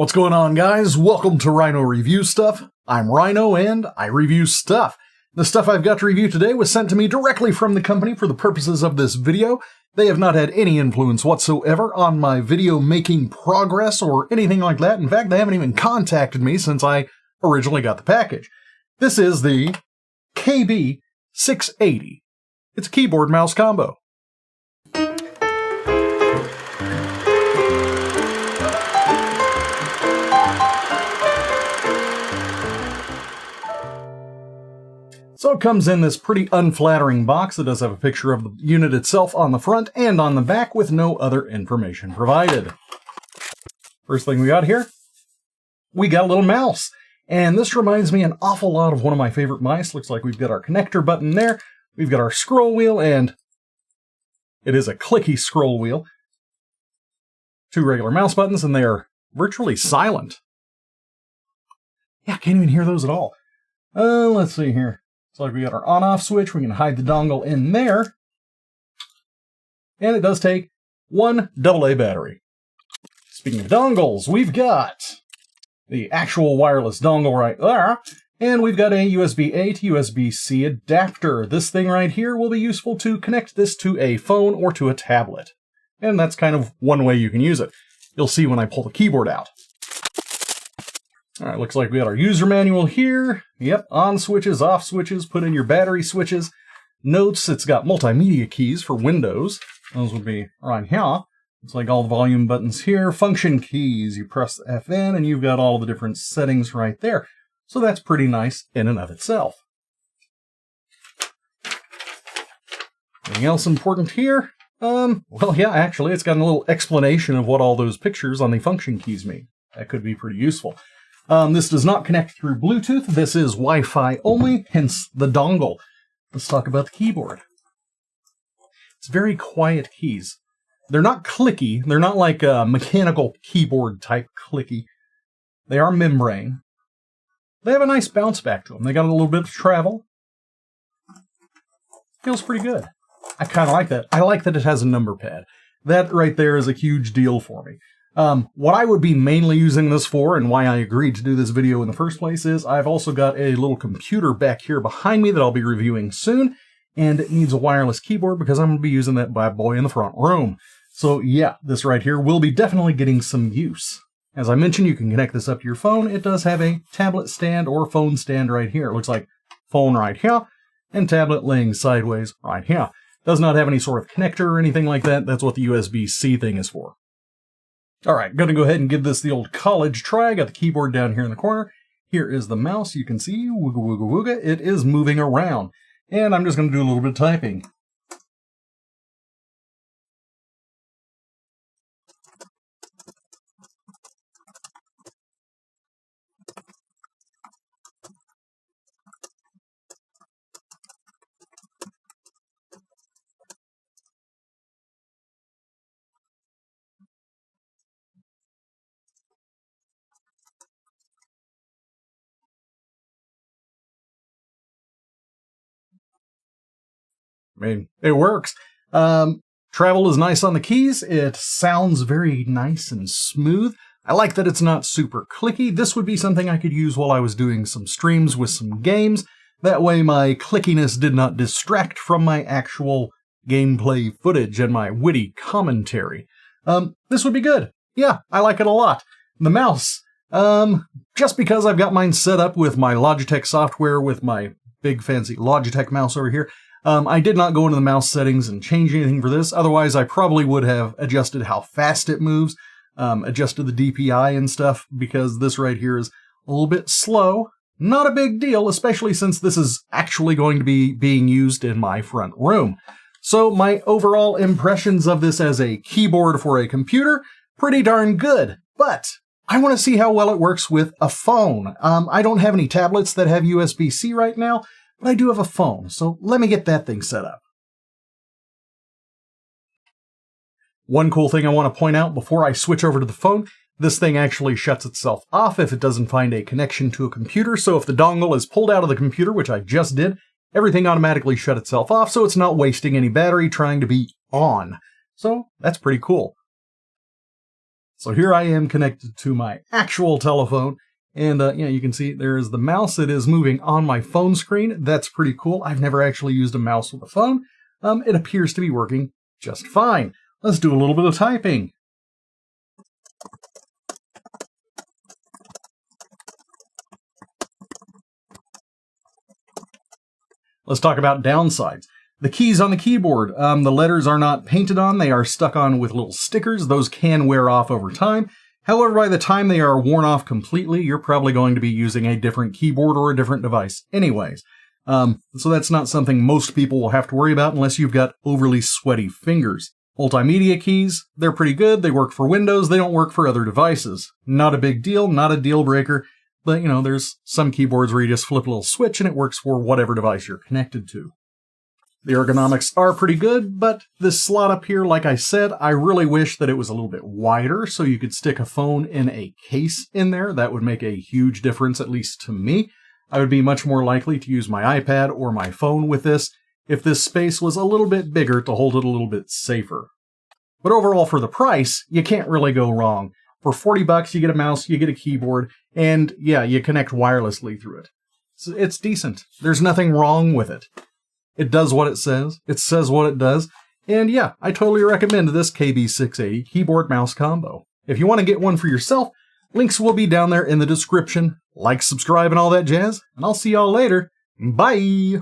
What's going on, guys? Welcome to Rhino Review Stuff. I'm Rhino and I review stuff. The stuff I've got to review today was sent to me directly from the company for the purposes of this video. They have not had any influence whatsoever on my video making progress or anything like that. In fact, they haven't even contacted me since I originally got the package. This is the KB680. It's a keyboard mouse combo. So it comes in this pretty unflattering box. It does have a picture of the unit itself on the front and on the back with no other information provided. First thing we got here, we got a little mouse. And this reminds me an awful lot of one of my favorite mice. Looks like we've got our connector button there. We've got our scroll wheel, and it is a clicky scroll wheel. Two regular mouse buttons, and they are virtually silent. Yeah, I can't even hear those at all. Let's see here. So we got our on-off switch. We can hide the dongle in there. And it does take one AA battery. Speaking of dongles, we've got the actual wireless dongle right there. And we've got a USB-A to USB-C adapter. This thing right here will be useful to connect this to a phone or to a tablet. And that's kind of one way you can use it. You'll see when I pull the keyboard out. Alright, looks like we got our user manual here. Yep, on switches, off switches, put in your battery switches. Notes, it's got multimedia keys for Windows. Those would be right here. Looks like all the volume buttons here. Function keys, you press the FN and you've got all the different settings right there. So that's pretty nice in and of itself. Anything else important here? Well, yeah, actually, it's got a little explanation of what all those pictures on the function keys mean. That could be pretty useful. This does not connect through Bluetooth. This is Wi-Fi only, hence the dongle. Let's talk about the keyboard. It's very quiet keys. They're not clicky. They're not like a mechanical keyboard type clicky. They are membrane. They have a nice bounce back to them. They got a little bit of travel. Feels pretty good. I kind of like that. I like that it has a number pad. That right there is a huge deal for me. What I would be mainly using this for, and why I agreed to do this video in the first place, is I've also got a little computer back here behind me that I'll be reviewing soon, and it needs a wireless keyboard because I'm going to be using that bad boy in the front room. So yeah, this right here will be definitely getting some use. As I mentioned, you can connect this up to your phone. It does have a tablet stand or phone stand right here. It looks like phone right here, and tablet laying sideways right here. Does not have any sort of connector or anything like that. That's what the USB-C thing is for. Alright, going to go ahead and give this the old college try. I got the keyboard down here in the corner. Here is the mouse. You can see, wooga wooga wooga, it is moving around. And I'm just going to do a little bit of typing. I mean, it works. Travel is nice on the keys. It sounds very nice and smooth. I like that it's not super clicky. This would be something I could use while I was doing some streams with some games. That way my clickiness did not distract from my actual gameplay footage and my witty commentary. This would be good. Yeah, I like it a lot. The mouse, just because I've got mine set up with my Logitech software with my big fancy Logitech mouse over here, I did not go into the mouse settings and change anything for this. Otherwise, I probably would have adjusted how fast it moves, adjusted the DPI and stuff, because this right here is a little bit slow. Not a big deal, especially since this is actually going to be being used in my front room. So my overall impressions of this as a keyboard for a computer, pretty darn good. But I want to see how well it works with a phone. I don't have any tablets that have USB-C right now, but I do have a phone, so let me get that thing set up. One cool thing I want to point out before I switch over to the phone, this thing actually shuts itself off if it doesn't find a connection to a computer, so if the dongle is pulled out of the computer, which I just did, everything automatically shut itself off, so it's not wasting any battery trying to be on. So that's pretty cool. So here I am connected to my actual telephone. And you can see there is the mouse. It is moving on my phone screen. That's pretty cool. I've never actually used a mouse with a phone. It appears to be working just fine. Let's do a little bit of typing. Let's talk about downsides. The keys on the keyboard, the letters are not painted on. They are stuck on with little stickers. Those can wear off over time. However, by the time they are worn off completely, you're probably going to be using a different keyboard or a different device anyways. So that's not something most people will have to worry about unless you've got overly sweaty fingers. Multimedia keys, they're pretty good. They work for Windows. They don't work for other devices. Not a big deal, not a deal breaker. But, there's some keyboards where you just flip a little switch and it works for whatever device you're connected to. The ergonomics are pretty good, but this slot up here, like I said, I really wish that it was a little bit wider so you could stick a phone in a case in there. That would make a huge difference, at least to me. I would be much more likely to use my iPad or my phone with this if this space was a little bit bigger to hold it a little bit safer. But overall, for the price, you can't really go wrong. For $40, you get a mouse, you get a keyboard, and yeah, you connect wirelessly through it. It's decent. There's nothing wrong with it. It does what it says what it does, and yeah, I totally recommend this KB680 keyboard mouse combo. If you want to get one for yourself, links will be down there in the description. Like, subscribe, and all that jazz, and I'll see y'all later. Bye!